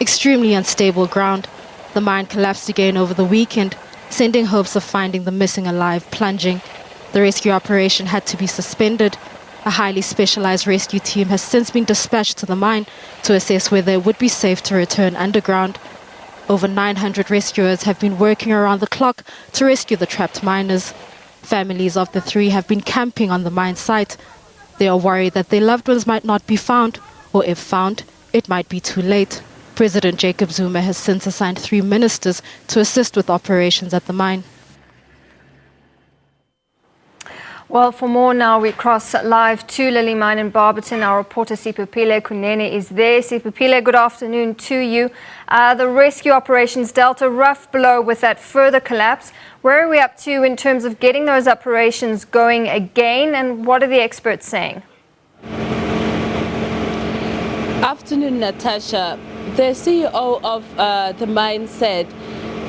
extremely unstable ground. The mine collapsed again over the weekend, sending hopes of finding the missing alive plunging. The rescue operation had to be suspended. A highly specialized rescue team has since been dispatched to the mine to assess whether it would be safe to return underground. Over 900 rescuers have been working around the clock to rescue the trapped miners. Families of the three have been camping on the mine site. They are worried that their loved ones might not be found, or if found, it might be too late. President Jacob Zuma has since assigned 3 ministers to assist with operations at the mine. Well, for more now, we cross live to Lily Mine in Barbeton. Our reporter Siphephile Kunene is there. Siphephile, good afternoon to you. The rescue operations dealt a rough blow with that further collapse. Where are we up to in terms of getting those operations going again, and what are the experts saying? Afternoon, Natasha. The CEO of the mine said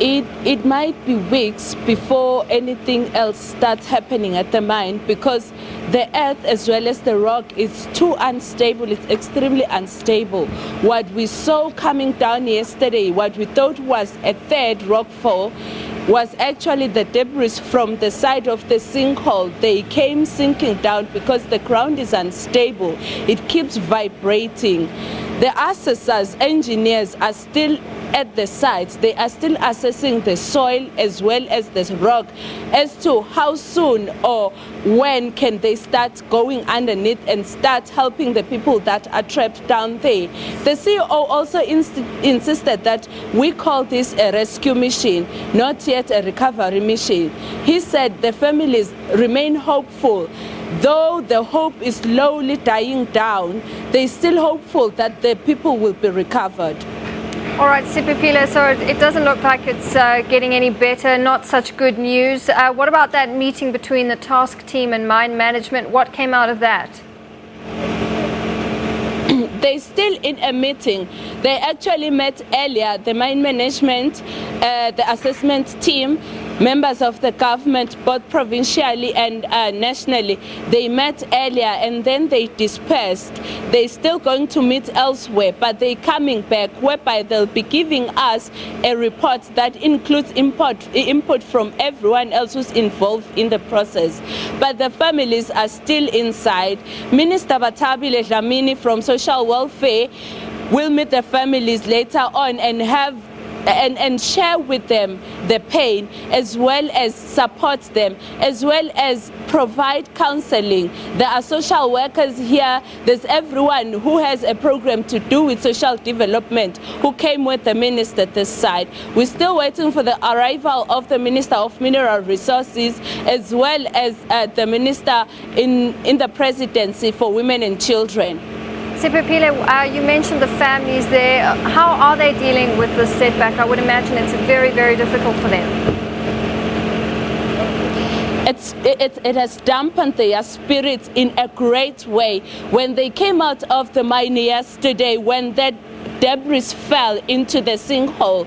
it might be weeks before anything else starts happening at the mine because the earth as well as the rock is too unstable. It's extremely unstable. What we saw coming down yesterday, what we thought was a third rockfall, was actually the debris from the side of the sinkhole. They came sinking down because the ground is unstable. It keeps vibrating. The assessors, engineers are still at the sites. They are still assessing the soil as well as the rock as to how soon or when can they start going underneath and start helping the people that are trapped down there. The CEO also insisted that we call this a rescue mission, not yet a recovery mission. He said the families remain hopeful. Though the hope is slowly dying down, they're still hopeful that the people will be recovered. All right, Siphephile, so it doesn't look like it's getting any better, not such good news. What about that meeting between the task team and mine management? What came out of that? They're still in a meeting. They actually met earlier, the mine management, the assessment team, members of the government, both provincially and nationally. They met earlier and then they dispersed. They're still going to meet elsewhere, but they're coming back, whereby they'll be giving us a report that includes input from everyone else who's involved in the process. But the families are still inside. Minister Bathabile Dlamini from Social Welfare will meet the families later on and share with them the pain, as well as support them, as well as provide counseling. There are social workers here. There's everyone who has a program to do with social development who came with the minister this side. We're still waiting for the arrival of the Minister of Mineral Resources, as well as the Minister in the Presidency for Women and Children. Siphephile, you mentioned the families there. How are they dealing with this setback? I would imagine it's very, very difficult for them. It has dampened their spirits in a great way. When they came out of the mine yesterday, when that debris fell into the sinkhole,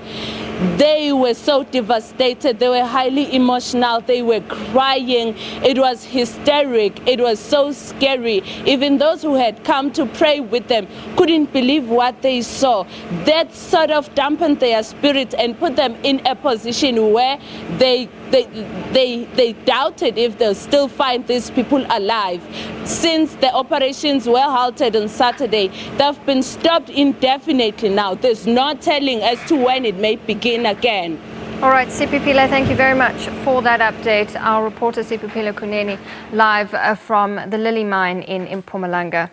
they were so devastated. They were highly emotional. They were crying. It was hysteric. It was so scary. Even those who had come to pray with them couldn't believe what they saw. That sort of dampened their spirit and put them in a position where they doubted if they'll still find these people alive. Since the operations were halted on Saturday, they've been stopped indefinitely now. There's no telling as to when it may begin again. All right, Siphephile, thank you very much for that update. Our reporter Siphephile Kunene live from the Lily Mine in Mpumalanga.